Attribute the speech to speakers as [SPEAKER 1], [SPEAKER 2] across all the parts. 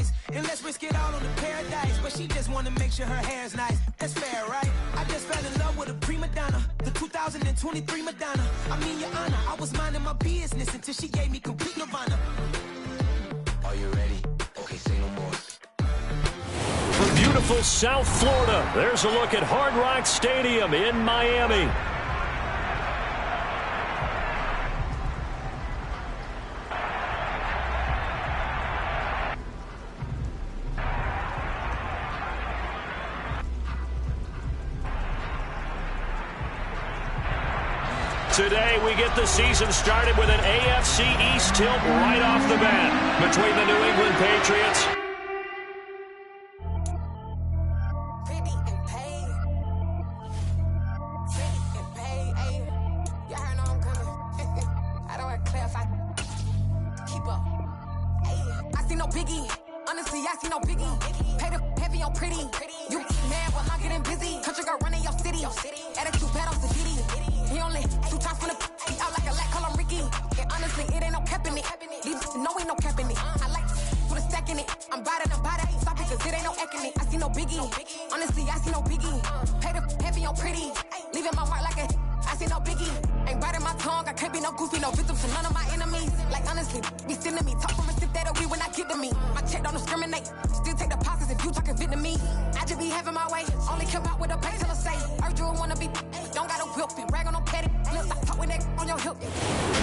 [SPEAKER 1] twice. And let's risk it all on the paradise. But she just wanna make sure her hair's nice. That's fair, right? I just fell in love with a prima donna, the 2023 Madonna. I mean, Your Honor, I was minding my business until she gave me complete nirvana. Are you ready? Okay, say no more.
[SPEAKER 2] From beautiful South Florida, there's a look at Hard Rock Stadium in Miami. Today, we get the season started with an AFC East tilt right off the bat between the New England Patriots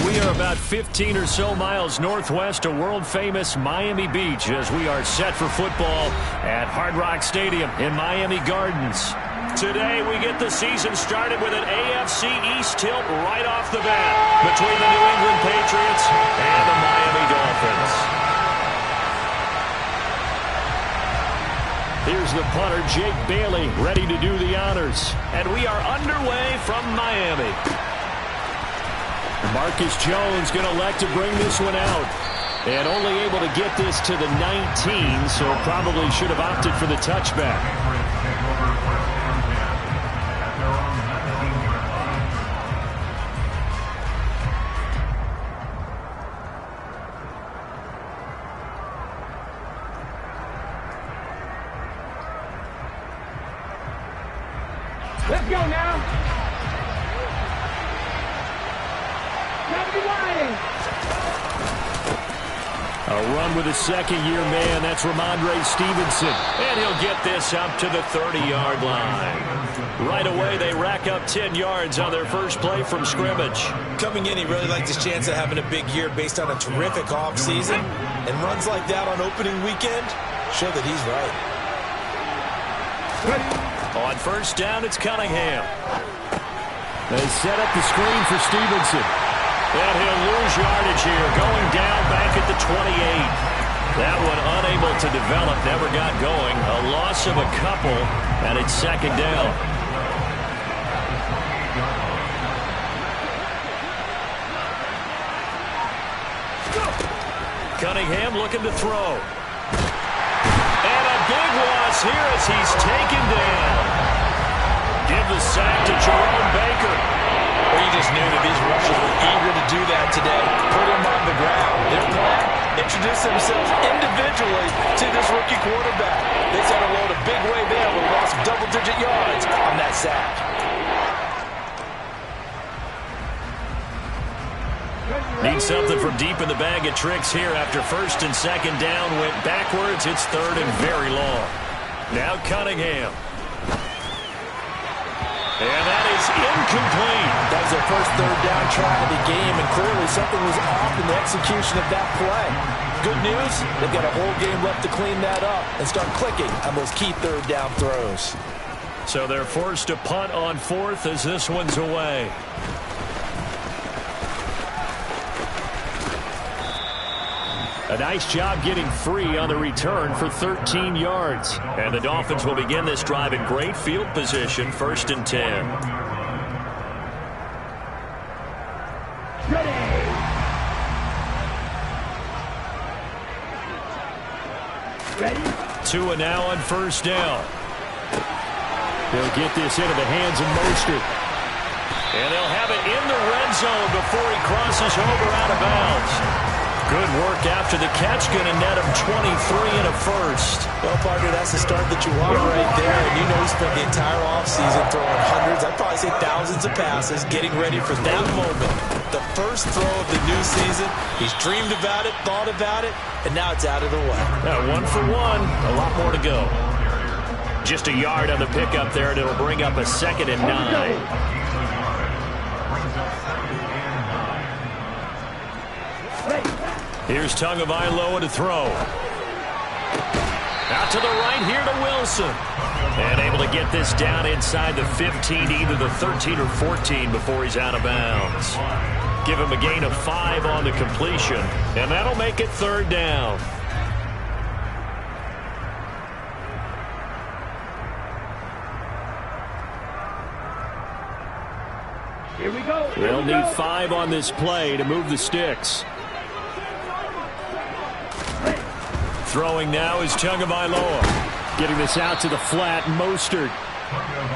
[SPEAKER 2] We are about 15 or so miles northwest of world-famous Miami Beach as we are set for football at Hard Rock Stadium in Miami Gardens. Today, we get the season started with an AFC East tilt right off the bat between the New England Patriots and the Miami Dolphins. Here's the punter, Jake Bailey, ready to do the honors. And we are underway from Miami. Marcus Jones going to elect to bring this one out. And only able to get this to the 19, so probably should have opted for the touchback.
[SPEAKER 3] Let's go now.
[SPEAKER 2] A run with a second-year man. That's Ramondre Stevenson. And he'll get this up to the 30-yard line. Right away, they rack up 10 yards on their first play from scrimmage.
[SPEAKER 4] Coming in, he really liked his chance of having a big year based on a terrific offseason. And runs like that on opening weekend show that he's right.
[SPEAKER 2] On first down, it's Cunningham. They set up the screen for Stevenson. And he'll lose yardage here, going down back at the 28. That one unable to develop, never got going. A loss of a couple, and it's second down. Cunningham looking to throw. And a big loss here as he's taken down. Give the sack to Jerome Baker.
[SPEAKER 4] Well, you just knew that these rushers were eager to do that today. Put him on the ground. Their plan, introduce themselves individually to this rookie quarterback. They set a load a big way there with a loss of double-digit yards on that sack.
[SPEAKER 2] Need something from deep in the bag of tricks here after first and second down went backwards. It's third and very long. Now Cunningham. And that is incomplete.
[SPEAKER 4] That was their first third down try of the game, and clearly something was off in the execution of that play. Good news, they've got a whole game left to clean that up and start clicking on those key third down throws.
[SPEAKER 2] So they're forced to punt on fourth as this one's away. A nice job getting free on the return for 13 yards. And the Dolphins will begin this drive in great field position, first and 10.
[SPEAKER 3] Ready?
[SPEAKER 2] Tua now on first down. They'll get this into the hands of Mostert. And they'll have it in the red zone before he crosses over out of bounds. Good work after the catch. Going to net him 23 and a first.
[SPEAKER 4] Well, partner, that's the start that you want right there. And you know he spent the entire offseason throwing hundreds, I'd probably say thousands of passes, getting ready for that moment. The first throw of the new season. He's dreamed about it, thought about it, and now it's out of the way.
[SPEAKER 2] 1 for 1. A lot more to go. Just a yard on the pickup there, and it'll bring up a 2nd and 9. Here's Tagovailoa to throw. Out to the right here to Wilson. And able to get this down inside the 15, either the 13 or 14 before he's out of bounds. Give him a gain of 5 on the completion, and that'll make it 3rd down.
[SPEAKER 3] Here we go.
[SPEAKER 2] They'll need 5 on this play to move the sticks. Throwing now is Tagovailoa. Getting this out to the flat, Mostert.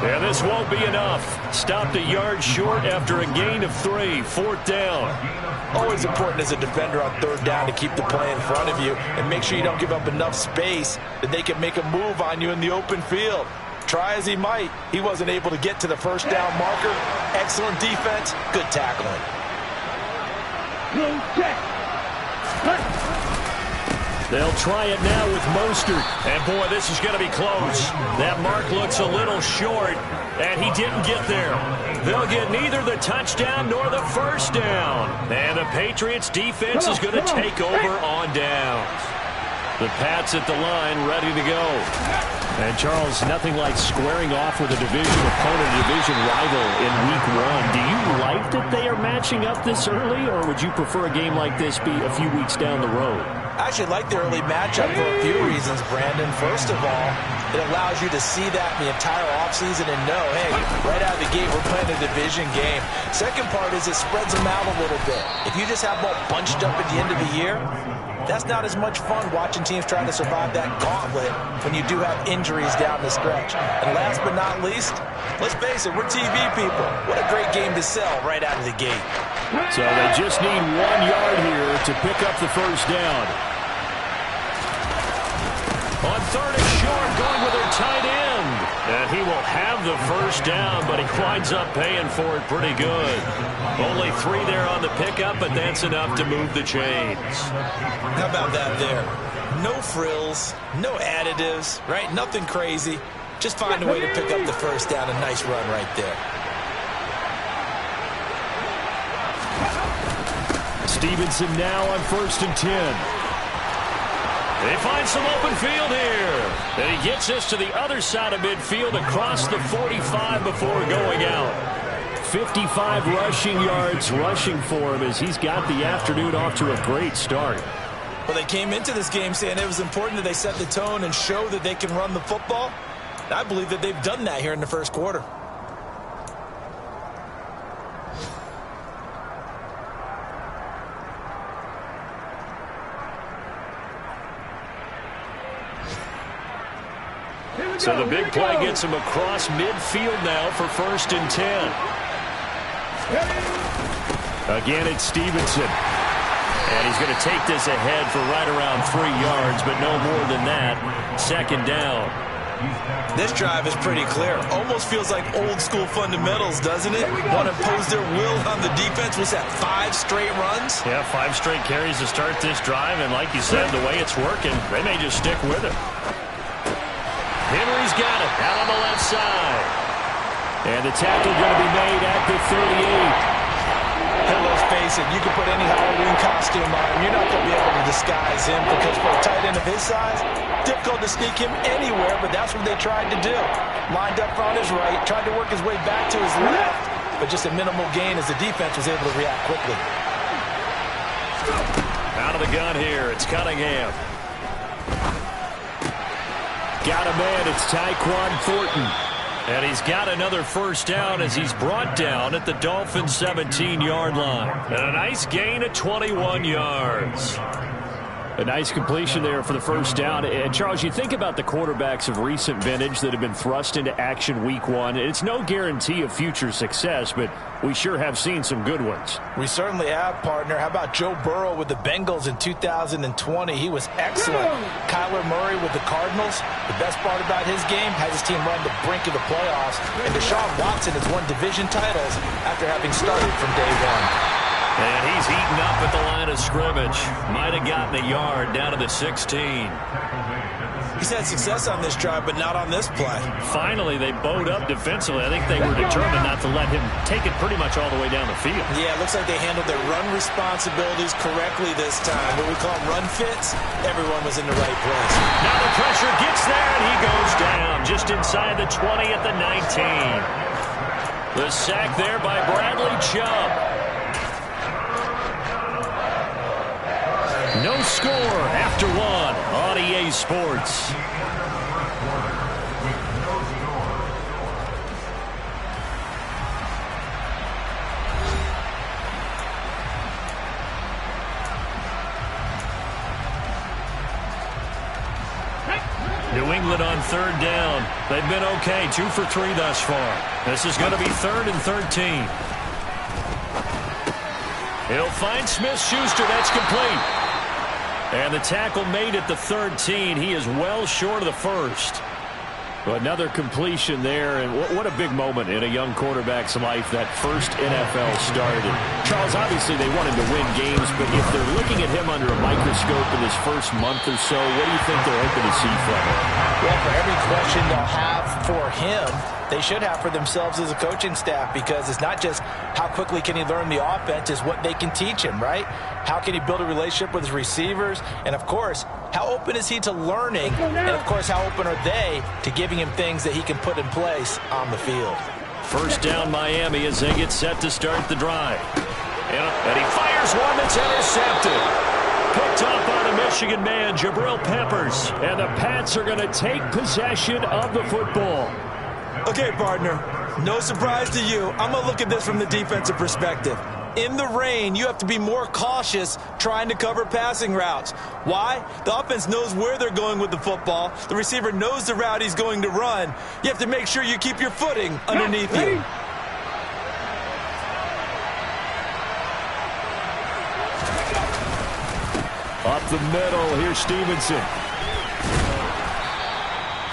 [SPEAKER 2] And this won't be enough. Stopped a yard short after a gain of 3. 4th down.
[SPEAKER 4] Always important as a defender on 3rd down to keep the play in front of you and make sure you don't give up enough space that they can make a move on you in the open field. Try as he might, he wasn't able to get to the 1st down marker. Excellent defense, good tackling.
[SPEAKER 2] They'll try it now with Mostert. And, boy, this is going to be close. That mark looks a little short, and he didn't get there. They'll get neither the touchdown nor the 1st down. And the Patriots' defense is going to take over on downs. The Pats at the line, ready to go. And, Charles, nothing like squaring off with a division opponent, a division rival in Week 1. Do you like that they are matching up this early, or would you prefer a game like this be a few weeks down the road?
[SPEAKER 4] I actually like the early matchup for a few reasons, Brandon. First of all, it allows you to see that in the entire offseason and know, hey, right out of the gate, we're playing a division game. Second part is it spreads them out a little bit. If you just have them all bunched up at the end of the year, that's not as much fun watching teams trying to survive that gauntlet when you do have injuries down the stretch. And last but not least, let's face it, we're TV people. What a great game to sell right out of the gate.
[SPEAKER 2] So they just need 1 yard here to pick up the 1st down. On 3rd and short, going with their tight end. And he will have the 1st down, but he winds up paying for it pretty good. Only 3 there on the pickup, but that's enough to move the chains.
[SPEAKER 4] How about that there? No frills, no additives, right? Nothing crazy. Just find a way to pick up the 1st down. A nice run right there.
[SPEAKER 2] Stevenson now on 1st and 10. They find some open field here. And he gets us to the other side of midfield across the 45 before going out. 55 rushing yards rushing for him as he's got the afternoon off to a great start.
[SPEAKER 4] Well, they came into this game saying it was important that they set the tone and show that they can run the football. And I believe that they've done that here in the 1st quarter.
[SPEAKER 2] So the big play gets him across midfield now for 1st and 10. Again, it's Stevenson. And he's going to take this ahead for right around 3 yards, but no more than that. 2nd down.
[SPEAKER 4] This drive is pretty clear. Almost feels like old school fundamentals, doesn't it? Want to impose their will on the defense. Was that 5 straight runs?
[SPEAKER 2] Yeah, 5 straight carries to start this drive. And like you said, the way it's working, they may just stick with it. Henry's got it out on the left side. And the tackle going to be made at the 38.
[SPEAKER 4] And let's face it, you can put any Halloween costume on him. You're not going to be able to disguise him because for a tight end of his size, difficult to sneak him anywhere, but that's what they tried to do. Lined up on his right, tried to work his way back to his left, but just a minimal gain as the defense was able to react quickly.
[SPEAKER 2] Out of the gun here, it's Cunningham. Got a man, it's Tyquan Thornton. And he's got another 1st down as he's brought down at the Dolphins' 17-yard line. And a nice gain of 21 yards. A nice completion there for the first down. And, Charles, you think about the quarterbacks of recent vintage that have been thrust into action week one. It's no guarantee of future success, but we sure have seen some good ones.
[SPEAKER 4] We certainly have, partner. How about Joe Burrow with the Bengals in 2020? He was excellent. Kyler Murray with the Cardinals. The best part about his game has his team run the brink of the playoffs. And Deshaun Watson has won division titles after having started from day one.
[SPEAKER 2] And he's eaten up at the line of scrimmage. Might have gotten a yard down to the 16.
[SPEAKER 4] He's had success on this drive, but not on this play.
[SPEAKER 2] Finally, they bowed up defensively. I think they were determined not to let him take it pretty much all the way down the field.
[SPEAKER 4] Yeah, it looks like they handled their run responsibilities correctly this time. What we call run fits, everyone was in the right place.
[SPEAKER 2] Now the pressure gets there, and he goes down just inside the 20 at the 19. The sack there by Bradley Chubb. No score after one on EA Sports. New England on third down. They've been okay, 2 for 3 thus far. This is going to be 3rd and 13. He'll find Smith-Schuster. That's complete. And the tackle made at the 13. He is well short of the first. But another completion there, and what a big moment in a young quarterback's life, that first NFL started. Charles, obviously they want him to win games, but if they're looking at him under a microscope in his first month or so, what do you think they're hoping to see from him?
[SPEAKER 4] Well, for every question they'll have for him, they should have for themselves as a coaching staff, because it's not just how quickly can he learn the offense, it's what they can teach him, right? How can he build a relationship with his receivers? And, of course, how open is he to learning? And, of course, how open are they to giving him things that he can put in place on the field?
[SPEAKER 2] First down Miami as they get set to start the drive. And he fires one that's intercepted. Picked up by the Michigan man, Jabril Peppers. And the Pats are going to take possession of the football.
[SPEAKER 4] Okay, partner, no surprise to you. I'm going to look at this from the defensive perspective. In the rain, you have to be more cautious trying to cover passing routes. Why? The offense knows where they're going with the football. The receiver knows the route he's going to run. You have to make sure you keep your footing underneath you.
[SPEAKER 2] Up the middle, here's Stevenson.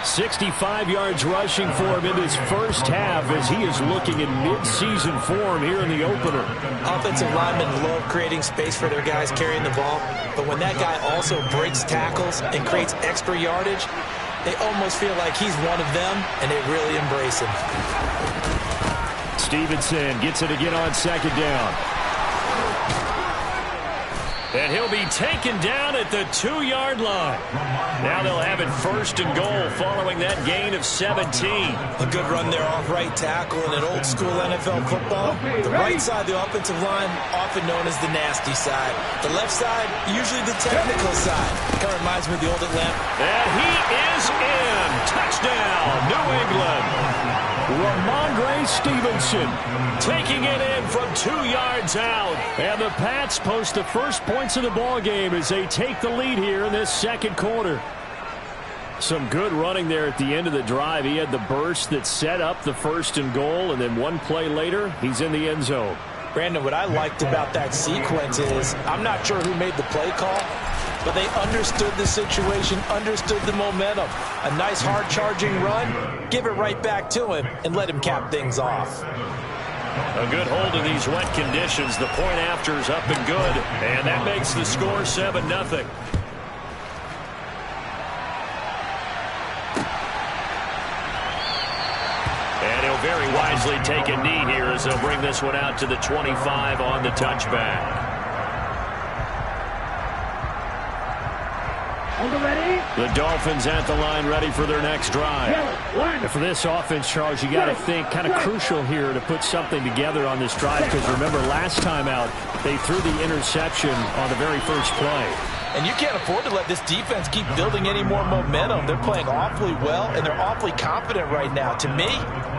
[SPEAKER 2] 65 yards rushing for him in this first half as he is looking in mid-season form here in the opener.
[SPEAKER 4] Offensive linemen love creating space for their guys carrying the ball, but when that guy also breaks tackles and creates extra yardage, they almost feel like he's one of them, and they really embrace him.
[SPEAKER 2] Stevenson gets it again on second down. And he'll be taken down at the 2-yard line. Now they'll have it 1st and goal following that gain of 17.
[SPEAKER 4] A good run there off right tackle in an old-school NFL football. The right side of the offensive line, often known as the nasty side. The left side, usually the technical side. Kind of reminds me of the old Atlanta.
[SPEAKER 2] And he is in. Touchdown, New England. Ramondre Stevenson taking it in from 2 yards out. And the Pats post the first points of the ball game as they take the lead here in this second quarter. Some good running there at the end of the drive. He had the burst that set up the 1st and goal, and then one play later, he's in the end zone.
[SPEAKER 4] Brandon, what I liked about that sequence is I'm not sure who made the play call, but they understood the situation, understood the momentum. A nice hard-charging run, give it right back to him, and let him cap things off.
[SPEAKER 2] A good hold of these wet conditions. The point after is up and good, and that makes the score 7-0. And he'll very wisely take a knee here as they'll bring this one out to the 25 on the touchback. The Dolphins at the line ready for their next drive. And for this offense, Charles, you got to think kind of crucial here to put something together on this drive, because remember last time out they threw the interception on the very first play.
[SPEAKER 4] And you can't afford to let this defense keep building any more momentum. They're playing awfully well, and they're awfully confident right now. To me,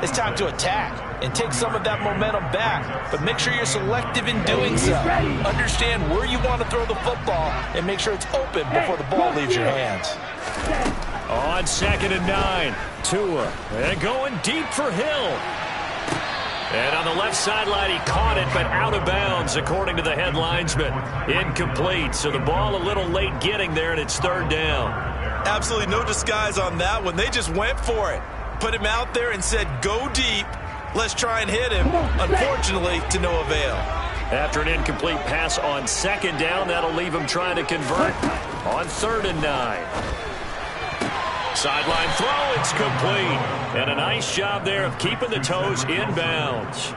[SPEAKER 4] it's time to attack and take some of that momentum back, but make sure you're selective in doing so. Understand where you want to throw the football and make sure it's open before the ball leaves your hands.
[SPEAKER 2] On 2nd and 9, Tua, and going deep for Hill. And on the left sideline, he caught it, but out of bounds, according to the head linesman. Incomplete, so the ball a little late getting there, and it's 3rd down.
[SPEAKER 4] Absolutely no disguise on that one. They just went for it. Put him out there and said, go deep. Let's try and hit him. Unfortunately, to no avail.
[SPEAKER 2] After an incomplete pass on 2nd down, that'll leave him trying to convert on 3rd and 9. Sideline throw, it's complete. And a nice job there of keeping the toes inbounds.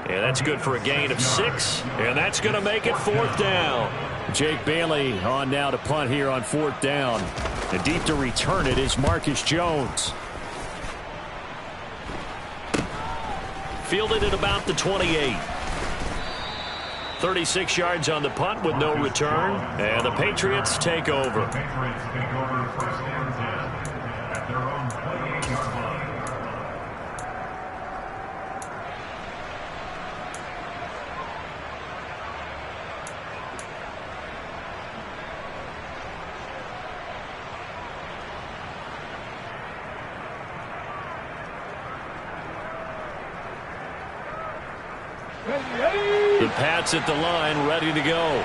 [SPEAKER 2] And that's good for a gain of 6, and that's going to make it 4th down. Jake Bailey on now to punt here on 4th down. And deep to return it is Marcus Jones. Fielded at about the 28. 36 yards on the punt with no return, and the Patriots take over. The Pats at the line, ready to go.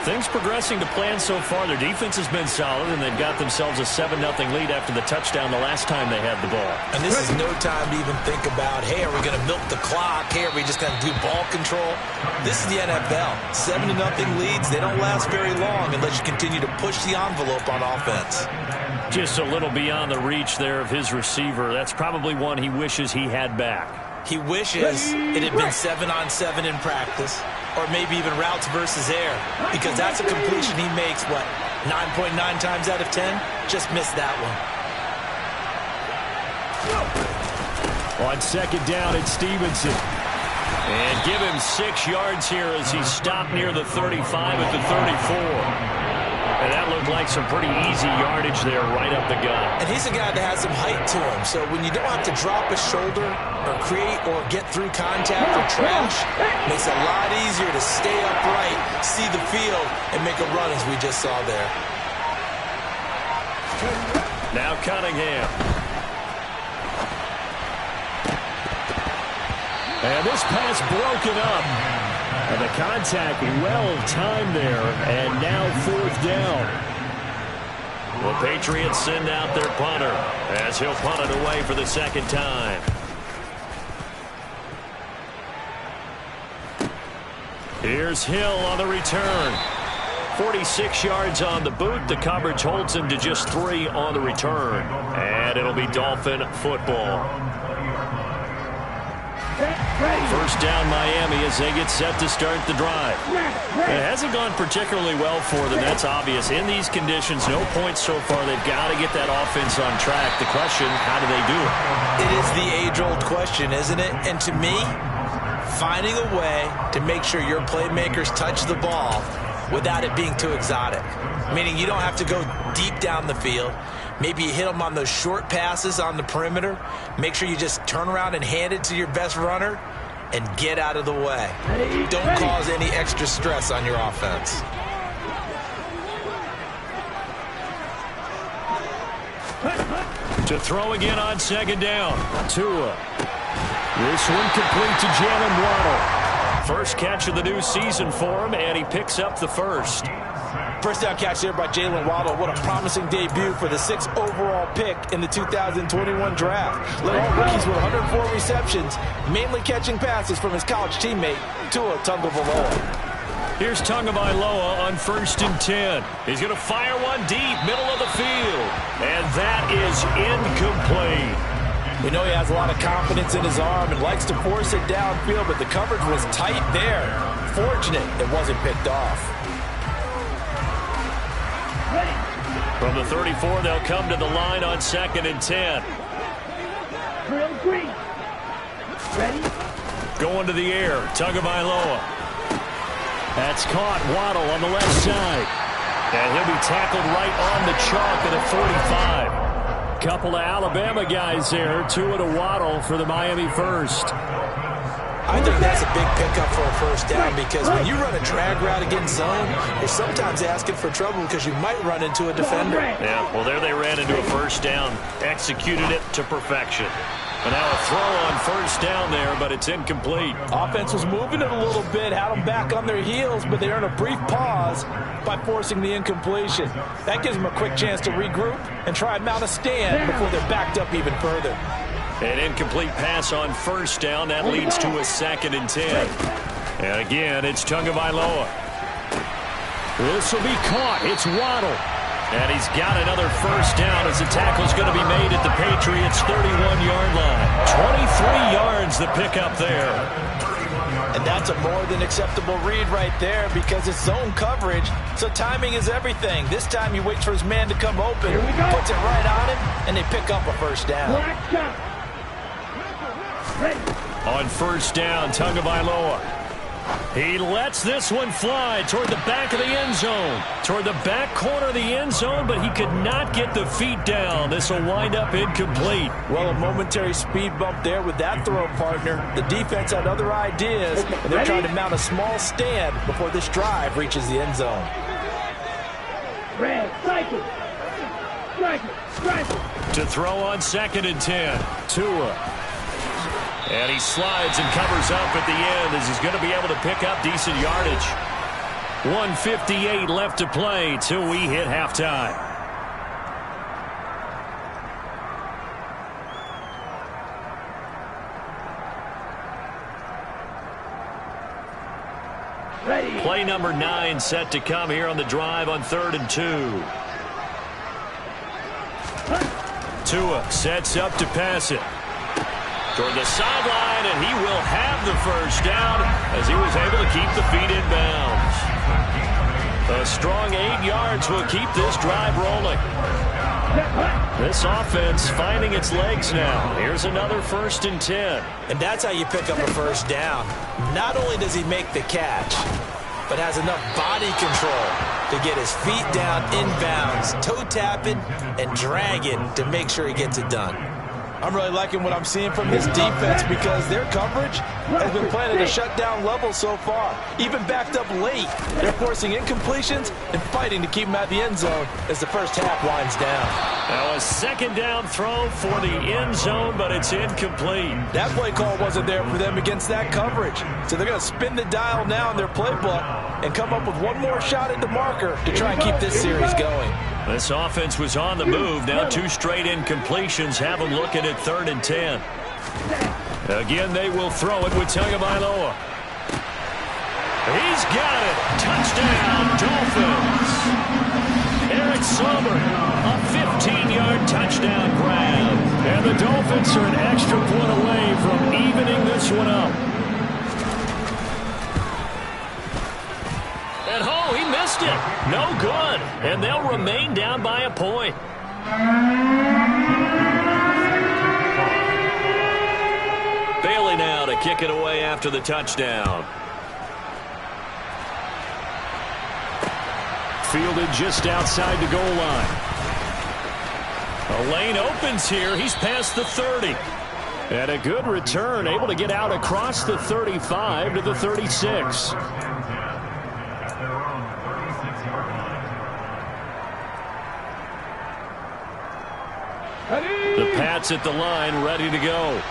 [SPEAKER 2] Things progressing to plan so far. Their defense has been solid, and they've got themselves a 7-0 lead after the touchdown the last time they had the ball.
[SPEAKER 4] And this is no time to even think about, hey, are we going to milk the clock? Hey, are we just going to do ball control? This is the NFL. 7-0 leads, they don't last very long unless you continue to push the envelope on offense.
[SPEAKER 2] Just a little beyond the reach there of his receiver. That's probably one he wishes he had back.
[SPEAKER 4] He wishes it had been 7-on-7 in practice, or maybe even routes versus air, because that's a completion he makes, 9.9 times out of 10? Just missed that
[SPEAKER 2] one. On 2nd down, it's Stevenson. And give him 6 yards here as he stopped near the 35 at the 34. And that looked like some pretty easy yardage there right up the gut.
[SPEAKER 4] And he's a guy that has some height to him, so when you don't have to drop a shoulder or create or get through contact or trash, it makes it a lot easier to stay upright, see the field, and make a run as we just saw there.
[SPEAKER 2] Now Cunningham. And this pass broken up. And the contact well-timed there, and now 4th down. The Patriots send out their punter as he'll punt it away for the 2nd time. Here's Hill on the return. 46 yards on the boot. The coverage holds him to just 3 on the return. And it'll be Dolphin football. 1st down Miami as they get set to start the drive. It hasn't gone particularly well for them, that's obvious. In these conditions, no points so far. They've got to get that offense on track. The question, how do they do it?
[SPEAKER 4] It is the age-old question, isn't it? And to me, finding a way to make sure your playmakers touch the ball without it being too exotic. Meaning you don't have to go deep down the field. Maybe you hit them on those short passes on the perimeter. Make sure you just turn around and hand it to your best runner and get out of the way. Don't cause any extra stress on your offense.
[SPEAKER 2] To throw again on 2nd down. Tua. This one complete to Jalen Waddle. First catch of the new season for him, and he picks up the 1st.
[SPEAKER 4] First down catch there by Jalen Waddle. What a promising debut for the 6th overall pick in the 2021 draft. Led all rookies with 104 receptions, mainly catching passes from his college teammate, Tua Tagovailoa.
[SPEAKER 2] Here's Tagovailoa on 1st and 10. He's going to fire one deep, middle of the field. And that is incomplete.
[SPEAKER 4] We know he has a lot of confidence in his arm and likes to force it downfield, but the coverage was tight there. Fortunate it wasn't picked off.
[SPEAKER 2] From the 34, they'll come to the line on 2nd and 10.
[SPEAKER 3] Drill green. Ready?
[SPEAKER 2] Going to the air, Tagovailoa. That's caught. Waddle on the left side. And he'll be tackled right on the chalk at a 45. Couple of Alabama guys there, two at a Waddle for the Miami first.
[SPEAKER 4] I think that's a big pickup for a first down because when you run a drag route against zone, you're sometimes asking for trouble because you might run into a defender.
[SPEAKER 2] Yeah, well, there they ran into a first down, executed it to perfection. And now a throw on first down there, but it's incomplete.
[SPEAKER 4] Offense was moving it a little bit, had them back on their heels, but they earned a brief pause by forcing the incompletion. That gives them a quick chance to regroup and try and mount a stand before they're backed up even further.
[SPEAKER 2] An incomplete pass on first down. That leads to a 2nd and 10. And again, it's Tagovailoa. This will be caught. It's Waddle. And he's got another first down as the tackle's going to be made at the Patriots' 31-yard line. 23 yards the pickup there.
[SPEAKER 4] And that's a more than acceptable read right there because it's zone coverage, so timing is everything. This time he waits for his man to come open, puts it right on him, and they pick up a first down.
[SPEAKER 2] On first down, Tagovailoa. He lets this one fly toward the back of the end zone. Toward the back corner of the end zone, but he could not get the feet down. This will wind up incomplete.
[SPEAKER 4] Well, a momentary speed bump there with that throw, partner. The defense had other ideas, and they're trying to mount a small stand before this drive reaches the end zone.
[SPEAKER 2] To throw on 2nd and 10. Tua. And he slides and covers up at the end as he's going to be able to pick up decent yardage. 1:58 left to play till we hit halftime.
[SPEAKER 3] Ready.
[SPEAKER 2] Play number 9 set to come here on the drive on 3rd and 2. Tua sets up to pass it toward the sideline, and he will have the first down as he was able to keep the feet in bounds. A strong 8 yards will keep this drive rolling. This offense finding its legs now. Here's another 1st and 10.
[SPEAKER 4] And that's how you pick up a first down. Not only does he make the catch, but has enough body control to get his feet down inbounds, toe tapping and dragging to make sure he gets it done. I'm really liking what I'm seeing from this defense because their coverage has been playing at a shutdown level so far. Even backed up late, they're forcing incompletions and fighting to keep them at the end zone as the first half winds down.
[SPEAKER 2] Now a 2nd down throw for the end zone, but it's incomplete.
[SPEAKER 4] That play call wasn't there for them against that coverage. So they're going to spin the dial now in their playbook and come up with one more shot at the marker to try and keep this series going.
[SPEAKER 2] This offense was on the move. Now 2 straight incompletions have them looking at 3rd and 10. Again, they will throw it with Tagovailoa. He's got it. Touchdown, Dolphins. Eric Sommer, a 15-yard touchdown grab. And the Dolphins are an extra point away from evening this one up. He missed it. No good. And they'll remain down by a point. Bailey now to kick it away after the touchdown. Fielded just outside the goal line. A lane opens here. He's past the 30. And a good return, able to get out across the 35 to the 36. The Pats at the line, ready to go.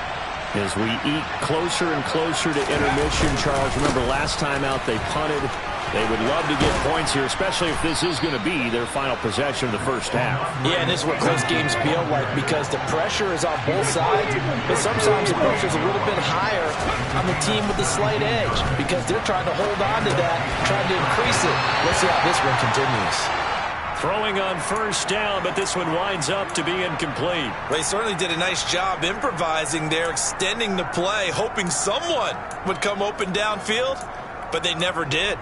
[SPEAKER 2] As we eat closer and closer to intermission, Charles, remember last time out they punted. They would love to get points here, especially if this is going to be their final possession of the first half.
[SPEAKER 4] Yeah, and this is what close games feel like because the pressure is on both sides, but sometimes the pressure is a little bit higher on the team with the slight edge because they're trying to hold on to that, trying to increase it. Let's see how this one continues.
[SPEAKER 2] Throwing on first down, but this one winds up to be incomplete.
[SPEAKER 4] Well, they certainly did a nice job improvising there, extending the play, hoping someone would come open downfield, but they never did.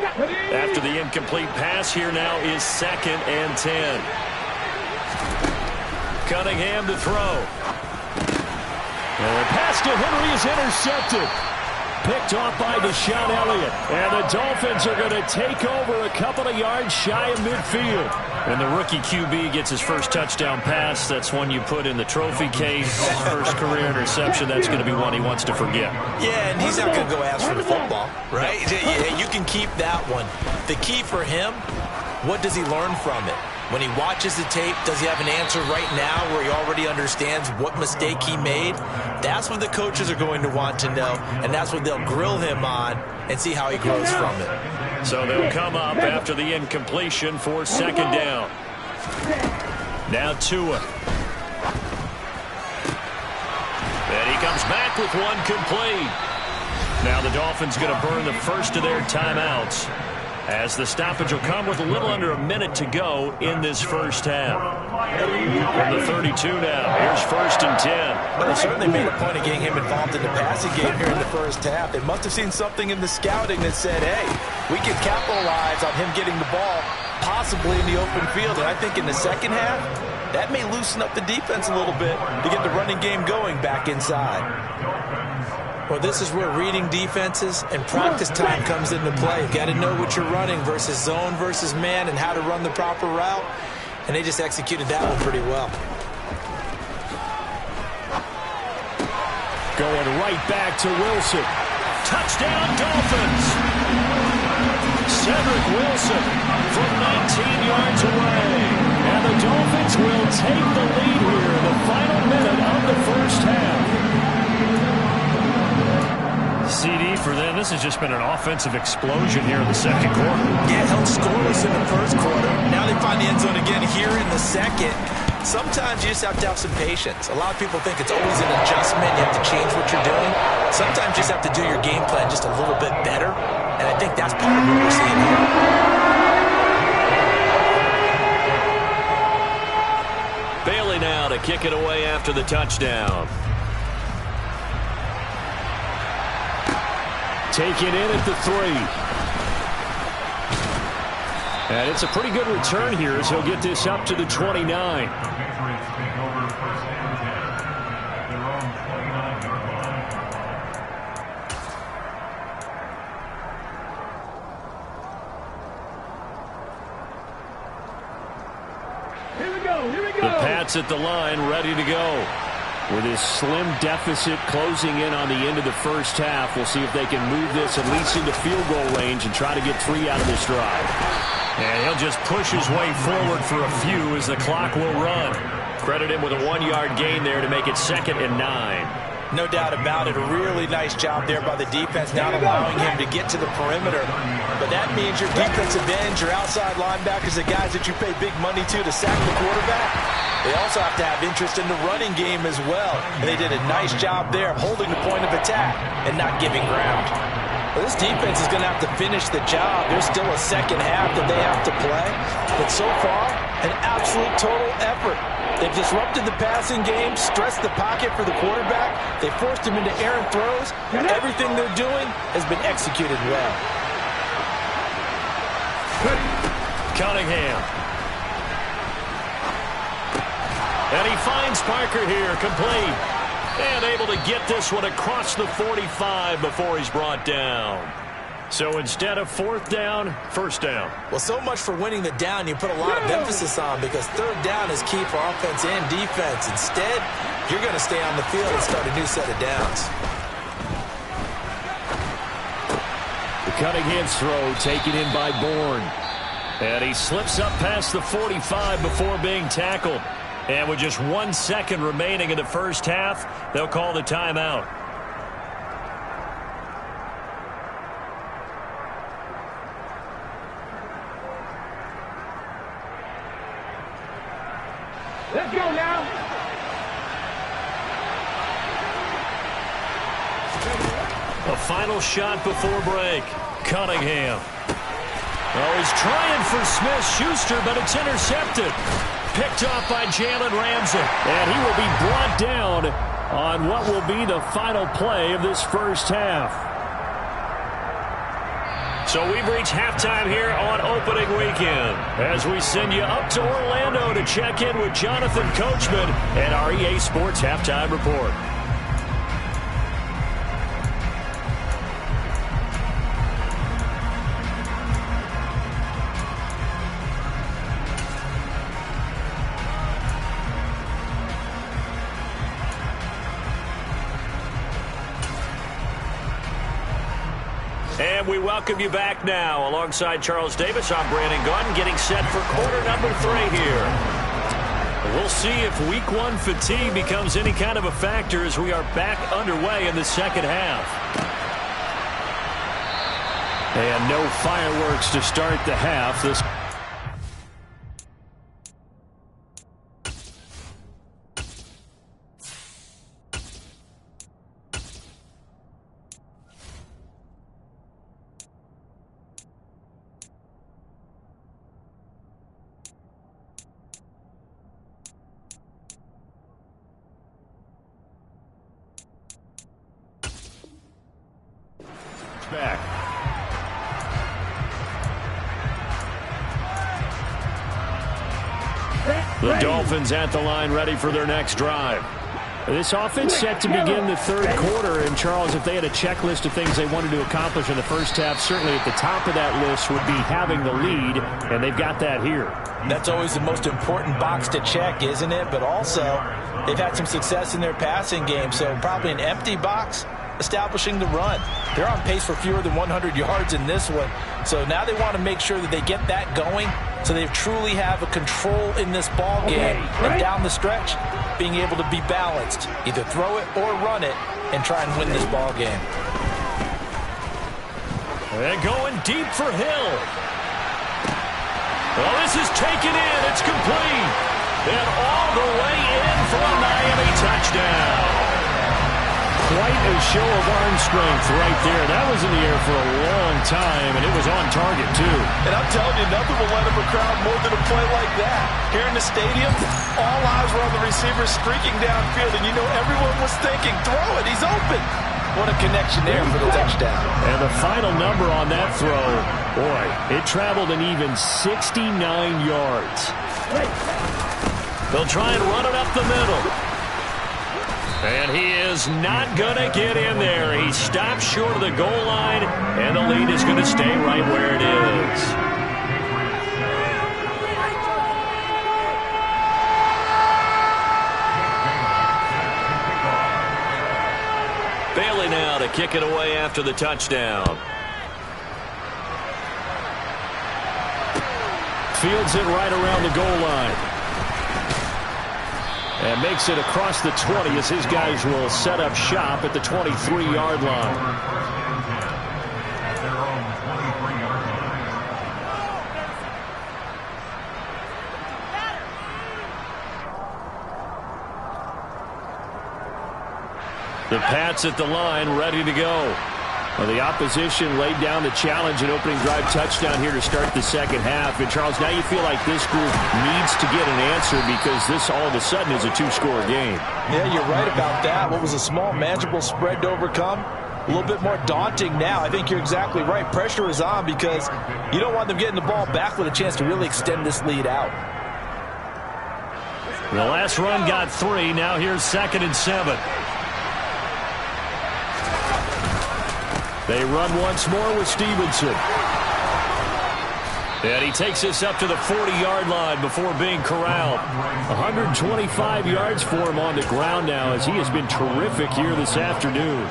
[SPEAKER 2] After the incomplete pass, here now is 2nd and 10. Cunningham to throw. And the pass to Henry is intercepted. Picked off by Deshaun Elliott. And the Dolphins are going to take over a couple of yards shy of midfield. And the rookie QB gets his first touchdown pass. That's one you put in the trophy case. First career interception, that's going to be one he wants to forget.
[SPEAKER 4] Yeah, and he's not going to go ask for the football, right? Yeah, you can keep that one. The key for him, what does he learn from it? When he watches the tape, does he have an answer right now where he already understands what mistake he made? That's what the coaches are going to want to know, and that's what they'll grill him on and see how he grows from it.
[SPEAKER 2] So they'll come up after the incompletion for second down. Now Tua. And he comes back with one complete. Now the Dolphins going to burn the first of their timeouts, as the stoppage will come with a little under a minute to go in this first half. From the 32 now, here's 1st and 10.
[SPEAKER 4] Well, they certainly made a point of getting him involved in the passing game here in the first half. They must have seen something in the scouting that said, hey, we can capitalize on him getting the ball possibly in the open field. And I think in the second half, that may loosen up the defense a little bit to get the running game going back inside. Well, this is where reading defenses and practice time comes into play. You've got to know what you're running versus zone versus man and how to run the proper route. And they just executed that one pretty well.
[SPEAKER 2] Going right back to Wilson. Touchdown, Dolphins! Cedric Wilson from 19 yards away. And the Dolphins will take the lead here in the final minute of the first half. CD for them. This has just been an offensive explosion here in the second quarter.
[SPEAKER 4] Yeah, held scoreless in the first quarter. Now they find the end zone again here in the second. Sometimes you just have to have some patience. A lot of people think it's always an adjustment. You have to change what you're doing. Sometimes you just have to do your game plan just a little bit better. And I think that's part of what we're seeing here.
[SPEAKER 2] Bailey now to kick it away after the touchdown. Taken in at the 3. And it's a pretty good return here as he'll get this up to the 29.
[SPEAKER 3] Here we go.
[SPEAKER 2] The Pats at the line, ready to go. With his slim deficit closing in on the end of the first half, we'll see if they can move this at least into field goal range and try to get 3 out of this drive. And he'll just push his way forward for a few as the clock will run. Credit him with a 1-yard gain there to make it 2nd and 9.
[SPEAKER 4] No doubt about it. A really nice job there by the defense, not allowing him to get to the perimeter. But that means your defensive ends, your outside linebackers, the guys that you pay big money to sack the quarterback, they also have to have interest in the running game as well. And they did a nice job there of holding the point of attack and not giving ground. Well, this defense is going to have to finish the job. There's still a second half that they have to play. But so far, an absolute total effort. They've disrupted the passing game, stressed the pocket for the quarterback. They forced him into errant throws. Everything they're doing has been executed well.
[SPEAKER 2] Cunningham. And he finds Parker here, complete. And able to get this one across the 45 before he's brought down. So instead of 4th down, 1st down.
[SPEAKER 4] Well, so much for winning the down you put a lot of emphasis on, because 3rd down is key for offense and defense. Instead, you're going to stay on the field and start a new set of downs.
[SPEAKER 2] The Cunningham's throw taken in by Bourne. And he slips up past the 45 before being tackled. And with just 1 second remaining in the first half, they'll call the timeout.
[SPEAKER 3] Let's go now.
[SPEAKER 2] A final shot before break. Cunningham. Oh, he's trying for Smith-Schuster, but it's intercepted. Picked off by Jalen Ramsey. And he will be brought down on what will be the final play of this first half. So we've reached halftime here on opening weekend as we send you up to Orlando to check in with Jonathan Coachman and our EA Sports Halftime Report. And we welcome you back now. Alongside Charles Davis, I'm Brandon Gaudin, getting set for quarter number 3 here. We'll see if week 1 fatigue becomes any kind of a factor as we are back underway in the second half. And no fireworks to start the half. This back. The Dolphins at the line, ready for their next drive. This offense set to begin the third quarter. And, Charles, if they had a checklist of things they wanted to accomplish in the first half, certainly at the top of that list would be having the lead, and they've got that here.
[SPEAKER 4] That's always the most important box to check, isn't it? But also, they've had some success in their passing game, so probably an empty box establishing the run. They're on pace for fewer than 100 yards in this one. So now they want to make sure that they get that going so they truly have a control in this ball game. And down the stretch, being able to be balanced. Either throw it or run it and try and win this ball game.
[SPEAKER 2] And going deep for Hill. Well, this is taken in. It's complete. And all the way in for a Miami touchdown. Quite a show of arm strength right there. That was in the air for a long time, and it was on target, too.
[SPEAKER 4] And I'm telling you, nothing will let up a crowd more than a play like that. Here in the stadium, all eyes were on the receiver streaking downfield, and you know everyone was thinking, throw it, he's open. What a connection there for the touchdown.
[SPEAKER 2] And the final number on that throw, boy, it traveled an even 69 yards. They'll try and run it up the middle. And he is not going to get in there. He stops short of the goal line, and the lead is going to stay right where it is. Bailey now to kick it away after the touchdown. Fields it right around the goal line. And makes it across the 20 as his guys will set up shop at the 23-yard line. The Pats at the line, ready to go. Well, the opposition laid down the challenge and opening drive touchdown here to start the second half. And, Charles, now you feel like this group needs to get an answer because this all of a sudden is a two-score game.
[SPEAKER 4] Yeah, you're right about that. What was a small, manageable spread to overcome, a little bit more daunting now. I think you're exactly right. Pressure is on because you don't want them getting the ball back with a chance to really extend this lead out.
[SPEAKER 2] The last run got 3. Now here's 2nd and 7. They run once more with Stevenson. And he takes this up to the 40-yard line before being corralled. 125 yards for him on the ground now as he has been terrific here this afternoon.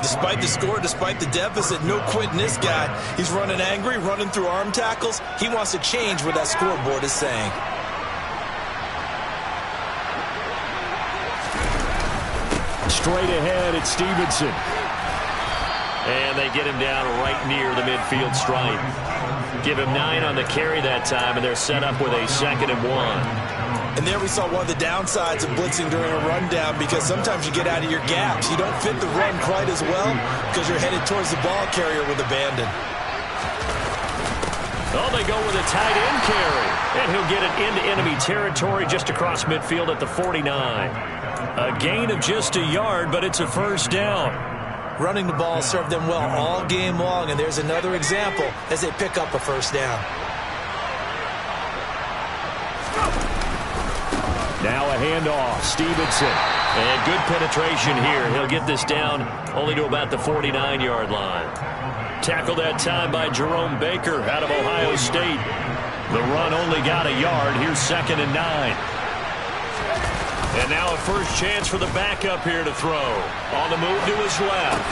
[SPEAKER 4] Despite the score, despite the deficit, no quitting this guy. He's running angry, running through arm tackles. He wants to change what that scoreboard is saying.
[SPEAKER 2] Straight ahead, it's Stevenson. And they get him down right near the midfield stripe. Give him 9 on the carry that time, and they're set up with a 2nd and 1.
[SPEAKER 4] And there we saw one of the downsides of blitzing during a rundown because sometimes you get out of your gaps. You don't fit the run quite as well because you're headed towards the ball carrier with abandon.
[SPEAKER 2] Oh, they go with a tight end carry. And he'll get it into enemy territory just across midfield at the 49. A gain of just a yard, but it's a first down.
[SPEAKER 4] Running the ball served them well all game long, and there's another example as they pick up a first down.
[SPEAKER 2] Now a handoff. Stevenson. And good penetration here. He'll get this down only to about the 49-yard line. Tackled that time by Jerome Baker out of Ohio State. The run only got a yard. Here's 2nd and 9. And now a first chance for the backup here to throw. On the move to his left.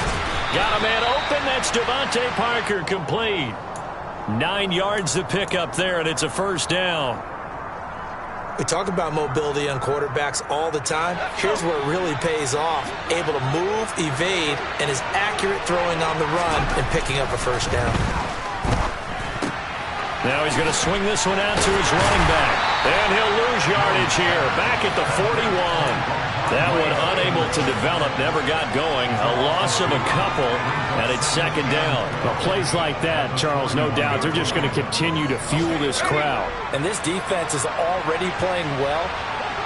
[SPEAKER 2] Got a man open. That's Devontae Parker, complete. 9 yards to pick up there, and it's a first down.
[SPEAKER 4] We talk about mobility on quarterbacks all the time. Here's where it really pays off. Able to move, evade, and is accurate throwing on the run and picking up a first down.
[SPEAKER 2] Now he's going to swing this one out to his running back. And he'll lose yardage here. Back at the 41. That one unable to develop, never got going. A loss of a couple, and it's 2nd down.
[SPEAKER 5] Well, plays like that, Charles, no doubt, they're just going to continue to fuel this crowd.
[SPEAKER 6] And this defense is already playing well,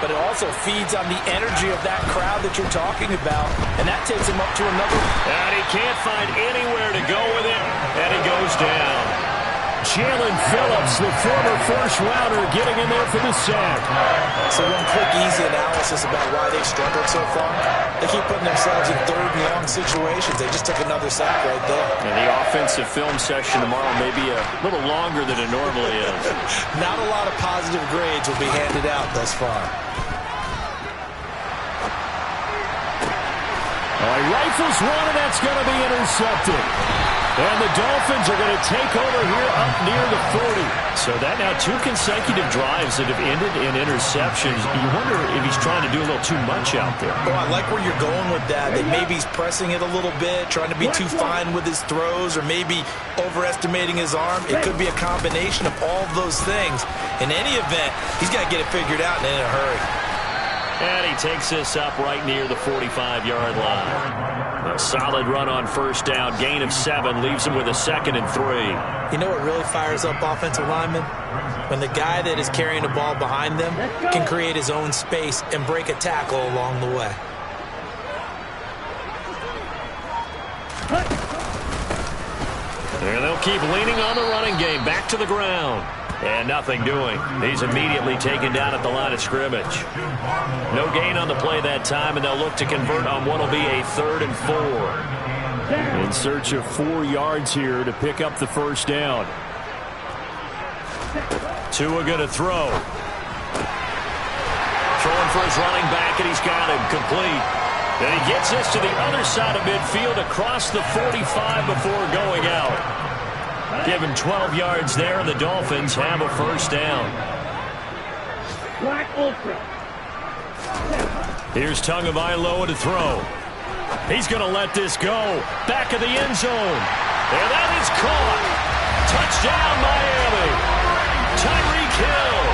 [SPEAKER 6] but it also feeds on the energy of that crowd that you're talking about, and that takes him up to another.
[SPEAKER 2] And he can't find anywhere to go with it, and he goes down.
[SPEAKER 5] Jalen Phillips, the former first-rounder, getting in there for the sack.
[SPEAKER 4] So one quick, easy analysis about why they struggled so far. They keep putting themselves in 3rd and long situations. They just took another sack right there.
[SPEAKER 2] And the offensive film session tomorrow may be a little longer than it normally is.
[SPEAKER 4] Not a lot of positive grades will be handed out thus far.
[SPEAKER 5] He rifles one, and that's going to be intercepted. And the Dolphins are going to take over here up near the 40.
[SPEAKER 2] So that now 2 consecutive drives that have ended in interceptions. You wonder if he's trying to do a little too much out there.
[SPEAKER 4] Oh, I like where you're going with that. That maybe he's pressing it a little bit, trying to be too fine with his throws, or maybe overestimating his arm. It could be a combination of all of those things. In any event, he's got to get it figured out and in a hurry.
[SPEAKER 2] And he takes this up right near the 45-yard line. A solid run on first down. Gain of 7 leaves him with a 2nd and 3.
[SPEAKER 4] You know what really fires up offensive linemen? When the guy that is carrying the ball behind them can create his own space and break a tackle along the way.
[SPEAKER 2] And they'll keep leaning on the running game. Back to the ground. And nothing doing. He's immediately taken down at the line of scrimmage. No gain on the play that time, and they'll look to convert on what will be a 3rd and 4.
[SPEAKER 5] In search of 4 yards here to pick up the first down.
[SPEAKER 2] Tua going to throw. Throwing for his running back, and he's got him complete. And he gets this to the other side of midfield across the 45 before going out. Give him 12 yards there, and the Dolphins have a first down.
[SPEAKER 3] Black Ultra.
[SPEAKER 2] Here's Tagovailoa to throw. He's going to let this go. Back of the end zone. And that is caught. Touchdown, Miami. Tyreek Hill.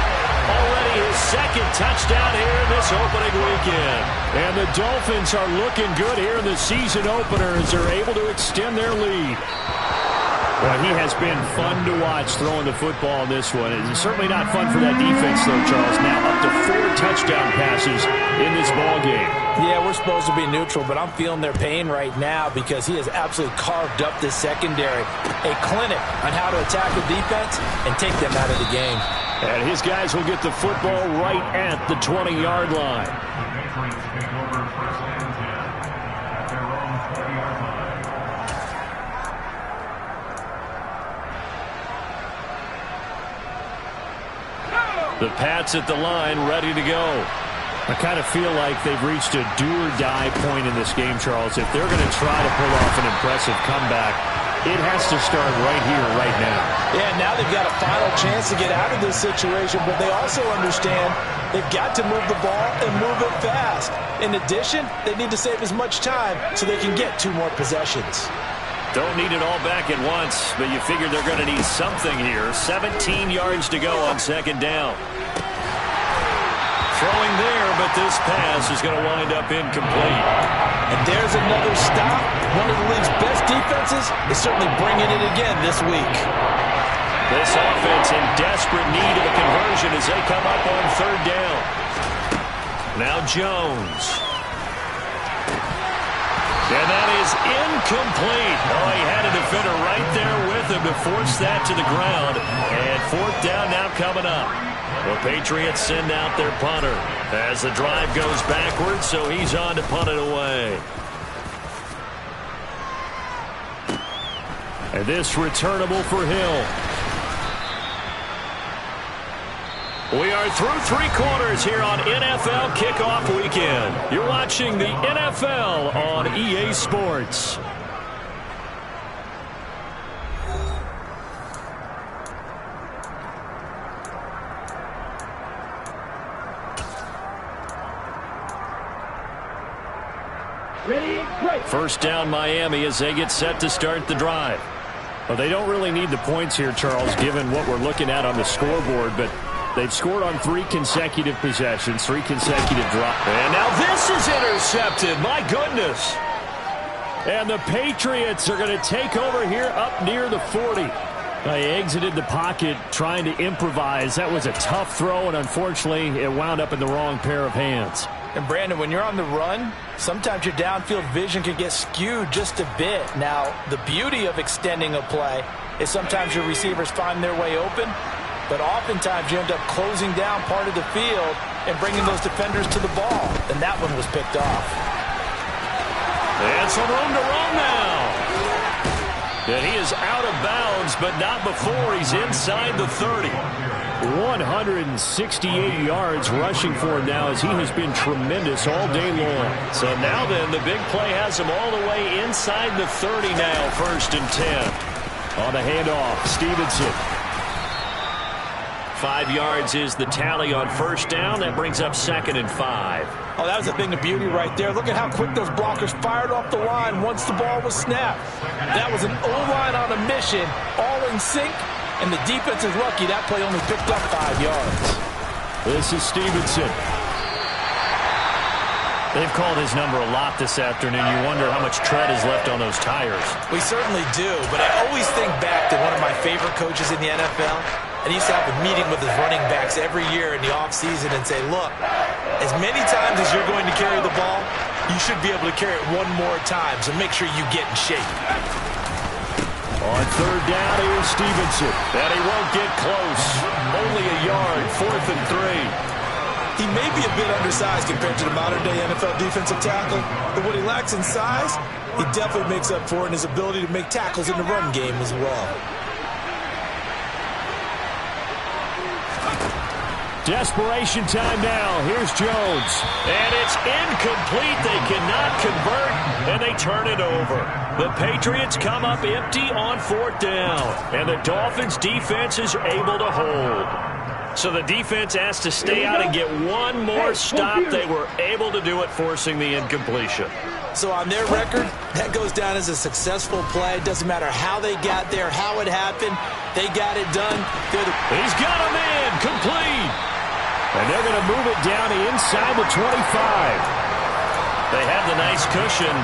[SPEAKER 2] Already his 2nd touchdown here in this opening weekend.
[SPEAKER 5] And the Dolphins are looking good here in the season opener as they're able to extend their lead. Well, he has been fun to watch throwing the football in this one. It's certainly not fun for that defense, though, Charles. Now up to 4 touchdown passes in this ball game.
[SPEAKER 6] Yeah, we're supposed to be neutral, but I'm feeling their pain right now because he has absolutely carved up this secondary. A clinic on how to attack the defense and take them out of the game.
[SPEAKER 5] And his guys will get the football right at the 20-yard line.
[SPEAKER 2] The Pats at the line, ready to go.
[SPEAKER 5] I kind of feel like they've reached a do-or-die point in this game, Charles. If they're going to try to pull off an impressive comeback, it has to start right here, right now.
[SPEAKER 6] Yeah, now they've got a final chance to get out of this situation, but they also understand they've got to move the ball and move it fast. In addition, they need to save as much time so they can get 2 more possessions.
[SPEAKER 2] Don't need it all back at once, but you figure they're going to need something here. 17 yards to go on 2nd down. Throwing there, but this pass is going to wind up incomplete.
[SPEAKER 6] And there's another stop. One of the league's best defenses is certainly bringing it again this week.
[SPEAKER 2] This offense in desperate need of a conversion as they come up on 3rd down. Now Jones. And that is incomplete. Oh, he had a defender right there with him to force that to the ground. And fourth down now coming up. The Patriots send out their punter as the drive goes backwards, so he's on to punt it away. And this returnable for Hill. We are through three quarters here on NFL Kickoff Weekend. You're watching the NFL on EA Sports.
[SPEAKER 3] Ready, break.
[SPEAKER 2] First down Miami as they get set to start the drive.
[SPEAKER 5] Well, they don't really need the points here, Charles, given what we're looking at on the scoreboard, but they've scored on 3 consecutive possessions, 3 consecutive drops.
[SPEAKER 2] And now this is intercepted. My goodness.
[SPEAKER 5] And the Patriots are going to take over here up near the 40. They exited the pocket trying to improvise. That was a tough throw, and unfortunately, it wound up in the wrong pair of hands.
[SPEAKER 6] And, Brandon, when you're on the run, sometimes your downfield vision can get skewed just a bit. Now, the beauty of extending a play is sometimes your receivers find their way open, but oftentimes you end up closing down part of the field and bringing those defenders to the ball. And that one was picked off.
[SPEAKER 2] And some room to run now. And he is out of bounds, but not before he's inside the 30.
[SPEAKER 5] 168 yards rushing for him now as he has been tremendous all day long.
[SPEAKER 2] So now then, the big play has him all the way inside the 30 now, 1st and 10.
[SPEAKER 5] On the handoff, Stevenson.
[SPEAKER 2] 5 yards is the tally on first down. That brings up 2nd and 5.
[SPEAKER 6] Oh, that was a thing of beauty right there. Look at how quick those blockers fired off the line once the ball was snapped. That was an O-line on a mission, all in sync, and the defense is lucky that play only picked up 5 yards.
[SPEAKER 5] This is Stevenson.
[SPEAKER 2] They've called his number a lot this afternoon. You wonder how much tread is left on those tires.
[SPEAKER 6] We certainly do, but I always think back to one of my favorite coaches in the NFL. And he used to have a meeting with his running backs every year in the offseason and say, look, as many times as you're going to carry the ball, you should be able to carry it one more time, so make sure you get in shape.
[SPEAKER 5] On third down, here's Stevenson.
[SPEAKER 2] And he won't get close. Only a yard, 4th and 3.
[SPEAKER 6] He may be a bit undersized compared to the modern-day NFL defensive tackle, but what he lacks in size, he definitely makes up for in his ability to make tackles in the run game as well.
[SPEAKER 5] Desperation time now. Here's Jones.
[SPEAKER 2] And it's incomplete. They cannot convert, and they turn it over. The Patriots come up empty on 4th down, and the Dolphins' defense is able to hold. So the defense has to stay out and get one more stop. They were able to do it, forcing the incompletion.
[SPEAKER 6] So on their record, that goes down as a successful play. It doesn't matter how they got there, how it happened. They got it done.
[SPEAKER 2] He's got him in. Complete.
[SPEAKER 5] And they're going to move it down inside the 25.
[SPEAKER 2] They have the nice cushion.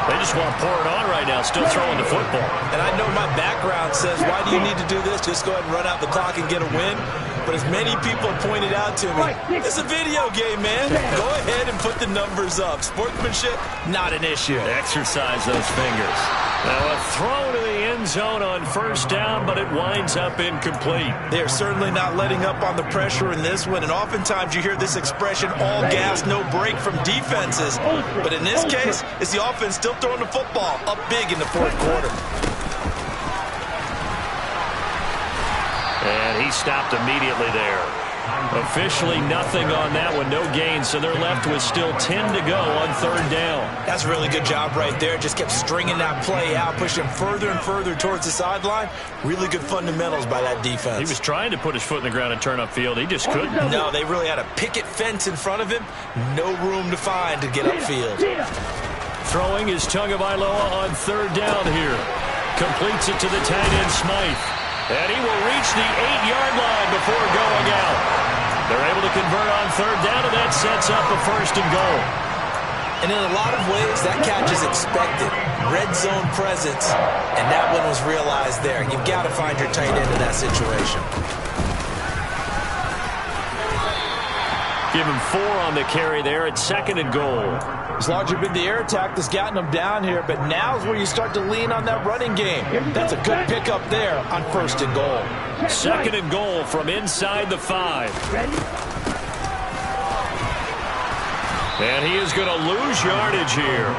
[SPEAKER 2] They just want to pour it on right now, still throwing the football.
[SPEAKER 6] And I know my background says, why do you need to do this? Just go ahead and run out the clock and get a win. But as many people pointed out to me, it's a video game, man. Go ahead and put the numbers up. Sportsmanship, not an issue.
[SPEAKER 2] Exercise those fingers. Now a throw to the end zone on first down, but it winds up incomplete.
[SPEAKER 6] They're certainly not letting up on the pressure in this one, and oftentimes you hear this expression, all gas, no break from defenses. But in this case, it's the offense still throwing the football up big in the 4th quarter.
[SPEAKER 2] And he stopped immediately there. Officially nothing on that one, no gain, so they're left with still 10 to go on 3rd down.
[SPEAKER 6] That's a really good job right there. Just kept stringing that play out, pushing him further and further towards the sideline. Really good fundamentals by that defense.
[SPEAKER 2] He was trying to put his foot in the ground and turn upfield. He just couldn't.
[SPEAKER 6] No, they really had a picket fence in front of him. No room to find to get upfield.
[SPEAKER 2] Throwing is Tagovailoa on 3rd down here. Completes it to the tight end, Smythe. And he will reach the 8-yard line before going out. They're able to convert on 3rd down, and that sets up a 1st and goal.
[SPEAKER 6] And in a lot of ways, that catch is expected. Red zone presence, and that one was realized there. You've got to find your tight end in that situation.
[SPEAKER 2] Give him 4 on the carry there at 2nd and goal.
[SPEAKER 6] It's largely been the air attack that's gotten them down here, but now is where you start to lean on that running game. That's a good pickup there on 1st and goal.
[SPEAKER 2] 2nd and goal from inside the 5. And he is going to lose yardage here.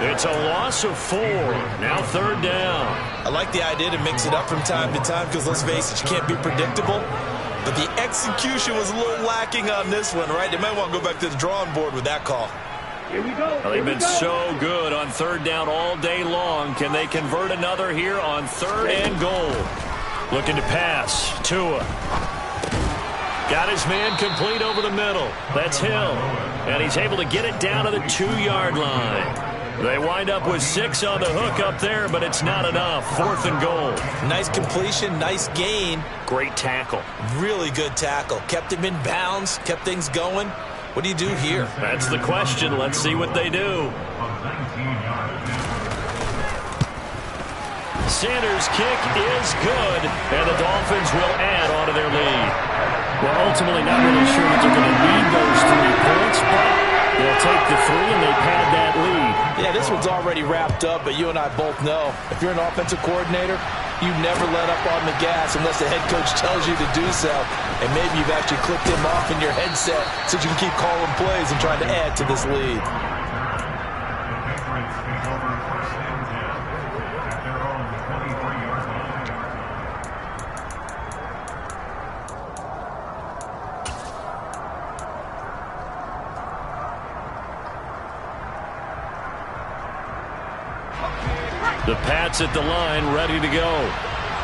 [SPEAKER 2] It's a loss of 4. Now 3rd down.
[SPEAKER 4] I like the idea to mix it up from time to time because, let's face it, you can't be predictable. But the execution was a little lacking on this one, right? They might want to go back to the drawing board with that call.
[SPEAKER 3] Here we go.
[SPEAKER 2] Well, they've been so good on 3rd down all day long. Can they convert another here on 3rd and goal? Looking to pass. Tua. Got his man complete over the middle. That's Hill. And he's able to get it down to the 2-yard line. They wind up with 6 on the hook up there, but it's not enough. 4th and goal.
[SPEAKER 4] Nice completion, nice gain.
[SPEAKER 2] Great tackle.
[SPEAKER 4] Really good tackle. Kept him in bounds, kept things going. What do you do here?
[SPEAKER 2] That's the question. Let's see what they do. Sanders' kick is good, and the Dolphins will add on to their lead.
[SPEAKER 5] Well, ultimately not really sure that they're going to need those 3 points, but they'll take the 3 and they pad that lead.
[SPEAKER 6] Yeah, this one's already wrapped up, but you and I both know if you're an offensive coordinator, you never let up on the gas unless the head coach tells you to do so. And maybe you've actually clicked him off in your headset so you can keep calling plays and trying to add to this lead.
[SPEAKER 2] The Pats at the line, ready to go.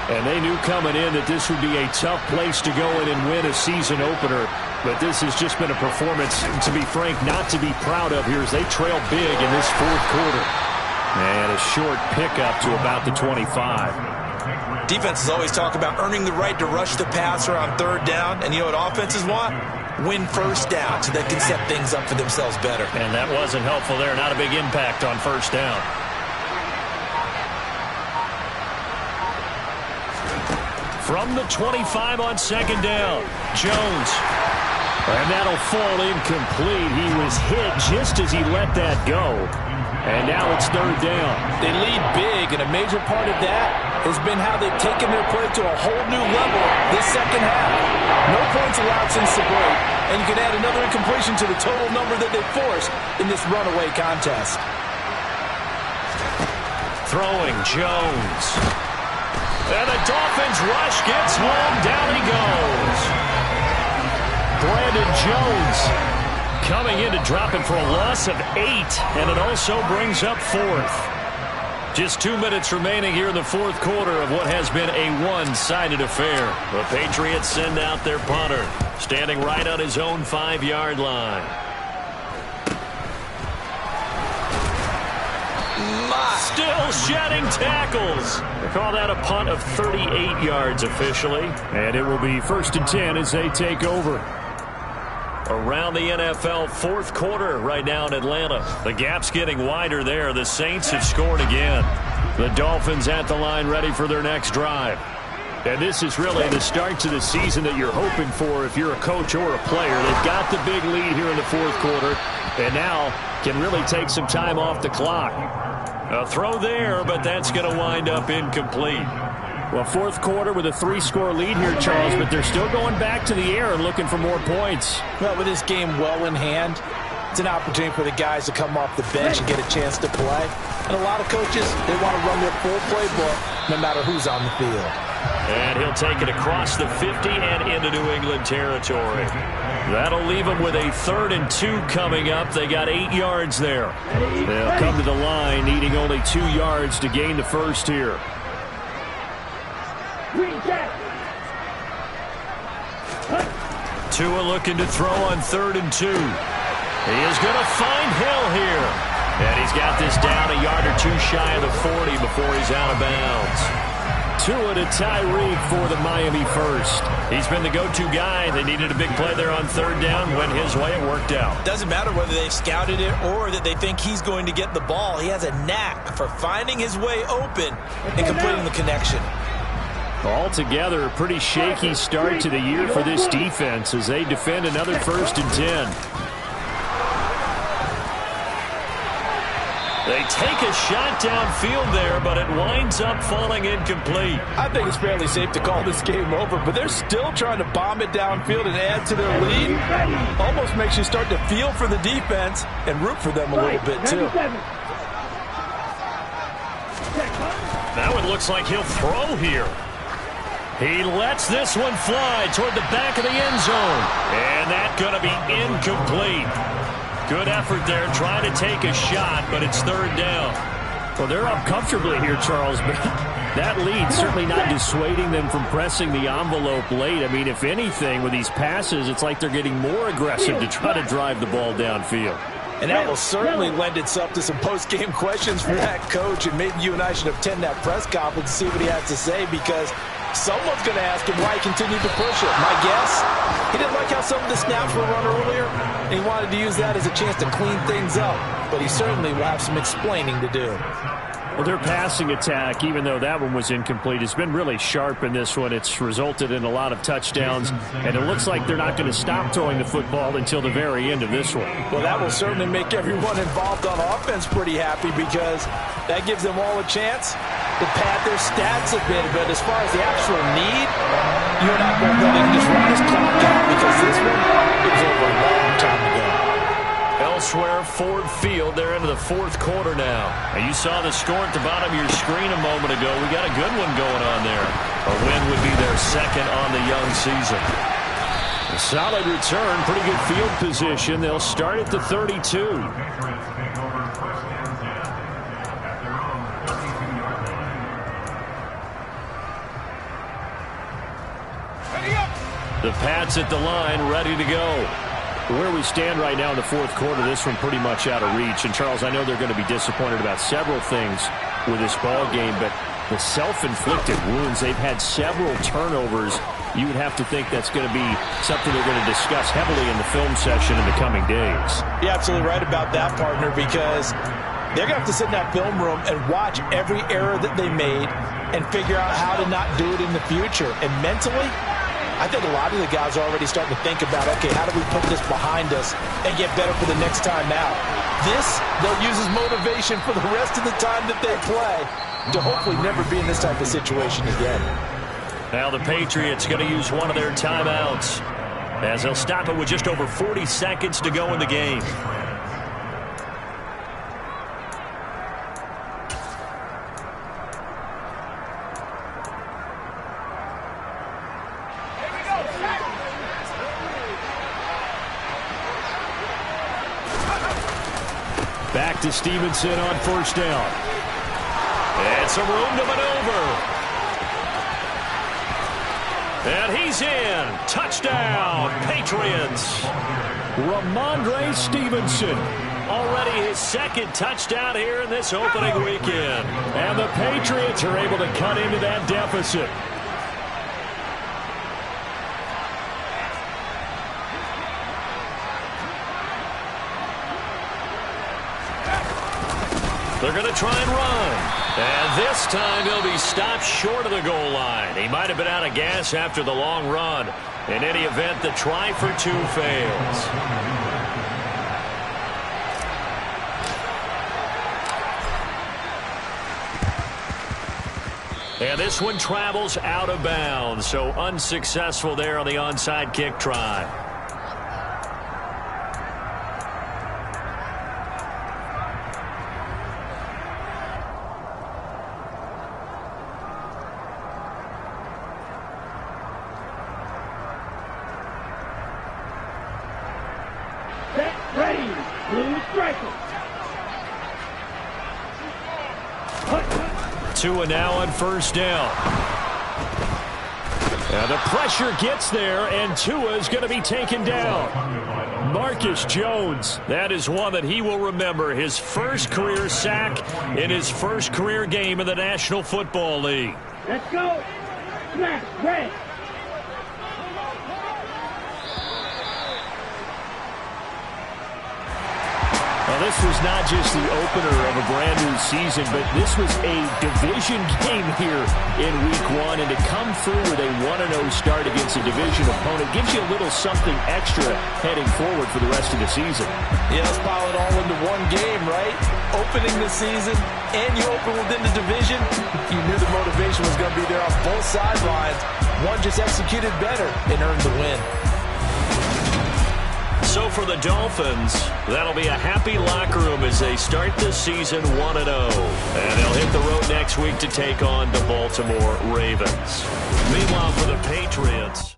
[SPEAKER 2] And they knew coming in that this would be a tough place to go in and win a season opener. But this has just been a performance, to be frank, not to be proud of here as they trail big in this 4th quarter. And a short pickup to about the 25.
[SPEAKER 4] Defenses always talk about earning the right to rush the passer on 3rd down. And you know what offenses want? Win 1st down so they can set things up for themselves better.
[SPEAKER 2] And that wasn't helpful there. Not a big impact on 1st down. From the 25 on 2nd down, Jones. And that'll fall incomplete. He was hit just as he let that go. And now it's 3rd down.
[SPEAKER 6] They lead big, and a major part of that has been how they've taken their play to a whole new level this 2nd half. No points allowed since the break, and you can add another incompletion to the total number that they've forced in this runaway contest.
[SPEAKER 2] Throwing Jones. And the Dolphins rush gets home. Down he goes. Brandon Jones coming in to drop it for a loss of 8. And it also brings up 4th. Just 2 minutes remaining here in the 4th quarter of what has been a one-sided affair. The Patriots send out their punter, standing right on his own 5-yard line. Still shedding tackles. They call that a punt of 38 yards officially.
[SPEAKER 5] And it will be 1st and 10 as they take over.
[SPEAKER 2] Around the NFL 4th quarter right now in Atlanta. The gap's getting wider there. The Saints have scored again. The Dolphins at the line ready for their next drive.
[SPEAKER 5] And this is really the start to the season that you're hoping for if you're a coach or a player. They've got the big lead here in the 4th quarter and now can really take some time off the clock.
[SPEAKER 2] A throw there, but that's going to wind up incomplete.
[SPEAKER 5] Well, 4th quarter with a 3-score lead here, Charles, but they're still going back to the air and looking for more points.
[SPEAKER 6] Well, with this game well in hand, it's an opportunity for the guys to come off the bench and get a chance to play. And a lot of coaches, they want to run their full playbook no matter who's on the field.
[SPEAKER 2] And he'll take it across the 50 and into New England territory. That'll leave them with a 3rd and 2 coming up. They got 8 yards there.
[SPEAKER 5] They'll come to the line needing only 2 yards to gain the 1st here.
[SPEAKER 2] Tua looking to throw on 3rd and 2. He is going to find Hill here. And he's got this down a yard or 2 shy of the 40 before he's out of bounds.
[SPEAKER 5] Tua to Tyreek for the Miami first.
[SPEAKER 2] He's been the go-to guy. They needed a big play there on 3rd down. Went his way. It worked out.
[SPEAKER 4] Doesn't matter whether they scouted it or that they think he's going to get the ball. He has a knack for finding his way open and completing the connection.
[SPEAKER 5] Altogether, a pretty shaky start to the year for this defense as they defend another 1st and 10. They take a shot downfield there, but it winds up falling incomplete.
[SPEAKER 6] I think it's fairly safe to call this game over, but they're still trying to bomb it downfield and add to their lead. Almost makes you start to feel for the defense and root for them a little bit, too.
[SPEAKER 2] Now it looks like he'll throw here. He lets this one fly toward the back of the end zone. And that's going to be incomplete. Good effort there trying to take a shot, but it's 3rd down.
[SPEAKER 5] Well, they're up comfortably here, Charles, but that lead certainly not dissuading them from pressing the envelope late. I mean, if anything, with these passes, it's like they're getting more aggressive to try to drive the ball downfield.
[SPEAKER 6] And that will certainly lend itself to some post-game questions for that coach, and maybe you and I should attend that press conference to see what he has to say, because someone's going to ask him why he continued to push it. My guess, he didn't like how some of the snaps were run earlier, and he wanted to use that as a chance to clean things up. But he certainly will have some explaining to do.
[SPEAKER 5] Well, their passing attack, even though that one was incomplete, has been really sharp in this one. It's resulted in a lot of touchdowns, and it looks like they're not going to stop throwing the football until the very end of this one.
[SPEAKER 6] Well, that will certainly make everyone involved on offense pretty happy, because that gives them all a chance to pad their stats a bit. But as far as the actual need, you and I both know they can just run this clock out, because this one is over a long time ago.
[SPEAKER 2] Elsewhere, Ford Field, they're into the 4th quarter now. And you saw the score at the bottom of your screen a moment ago. We got a good one going on there. A win would be their 2nd on the young season. A solid return, pretty good field position. They'll start at the 32. The Pats at the line, ready to go. Where we stand right now in the 4th quarter, this one pretty much out of reach. And, Charles, I know they're going to be disappointed about several things with this ball game, but the self-inflicted wounds, they've had several turnovers. You would have to think that's going to be something they're going to discuss heavily in the film session in the coming days.
[SPEAKER 6] You're absolutely right about that, partner, because they're going to have to sit in that film room and watch every error that they made and figure out how to not do it in the future. And mentally, I think a lot of the guys are already starting to think about, okay, how do we put this behind us and get better for the next time out? This, they'll use as motivation for the rest of the time that they play to hopefully never be in this type of situation again.
[SPEAKER 2] Now the Patriots going to use one of their timeouts, as they'll stop it with just over 40 seconds to go in the game. Back to Stevenson on 1st down. And some room to maneuver. And he's in. Touchdown, Patriots. Ramondre Stevenson. Already his 2nd touchdown here in this opening weekend. And the Patriots are able to cut into that deficit. They're going to try and run. And this time he'll be stopped short of the goal line. He might have been out of gas after the long run. In any event, the try for 2 fails. And this one travels out of bounds. So unsuccessful there on the onside kick try. Tua now on 1st down. Now the pressure gets there, and Tua is going to be taken down. Marcus Jones, that is one that he will remember. His first career sack in his first career game in the National Football League.
[SPEAKER 3] Let's go. Smash, red.
[SPEAKER 5] Well, this was not just the opener of a brand-new season, but this was a division game here in Week 1. And to come through with a 1-0 start against a division opponent gives you a little something extra heading forward for the rest of the season.
[SPEAKER 6] Yeah, let's pile it all into one game, right? Opening the season, and you open within the division. You knew the motivation was going to be there on both sidelines. One just executed better and earned the win.
[SPEAKER 2] So for the Dolphins, that'll be a happy locker room as they start the season 1-0. And they'll hit the road next week to take on the Baltimore Ravens. Meanwhile, for the Patriots,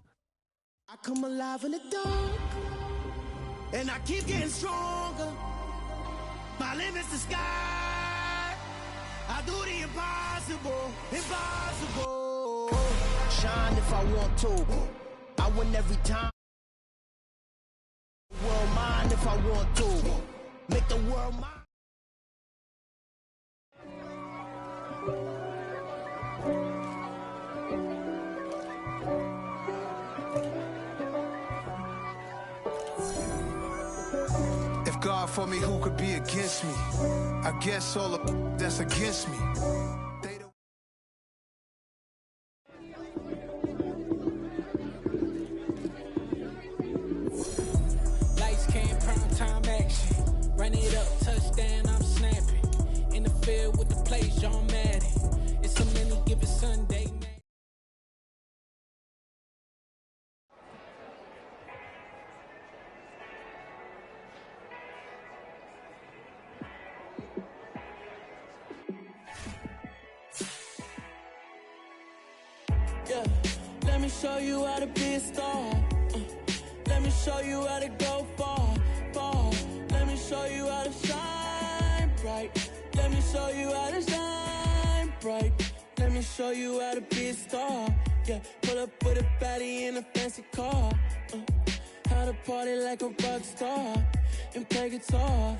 [SPEAKER 1] I come alive in the dark, and I keep getting stronger. My limit's the sky. I do the impossible, impossible. Shine if I want to. I win every time. World mine if I want to. Make the world mine.
[SPEAKER 7] If God for me, who could be against me? I guess all of that's against me.
[SPEAKER 1] Lights came, prime time action. Run it up, touchdown, I'm snapping. In the field with the plays, John Madden. It's a many given Sunday. Yeah, let me show you how to be a star. Let me show you how to go far, far. Let me show you how to shine bright. Let me show you how to shine bright. Let me show you how to be a star. Yeah, pull up with a baddie in a fancy car. How to party like a rock star and play guitar.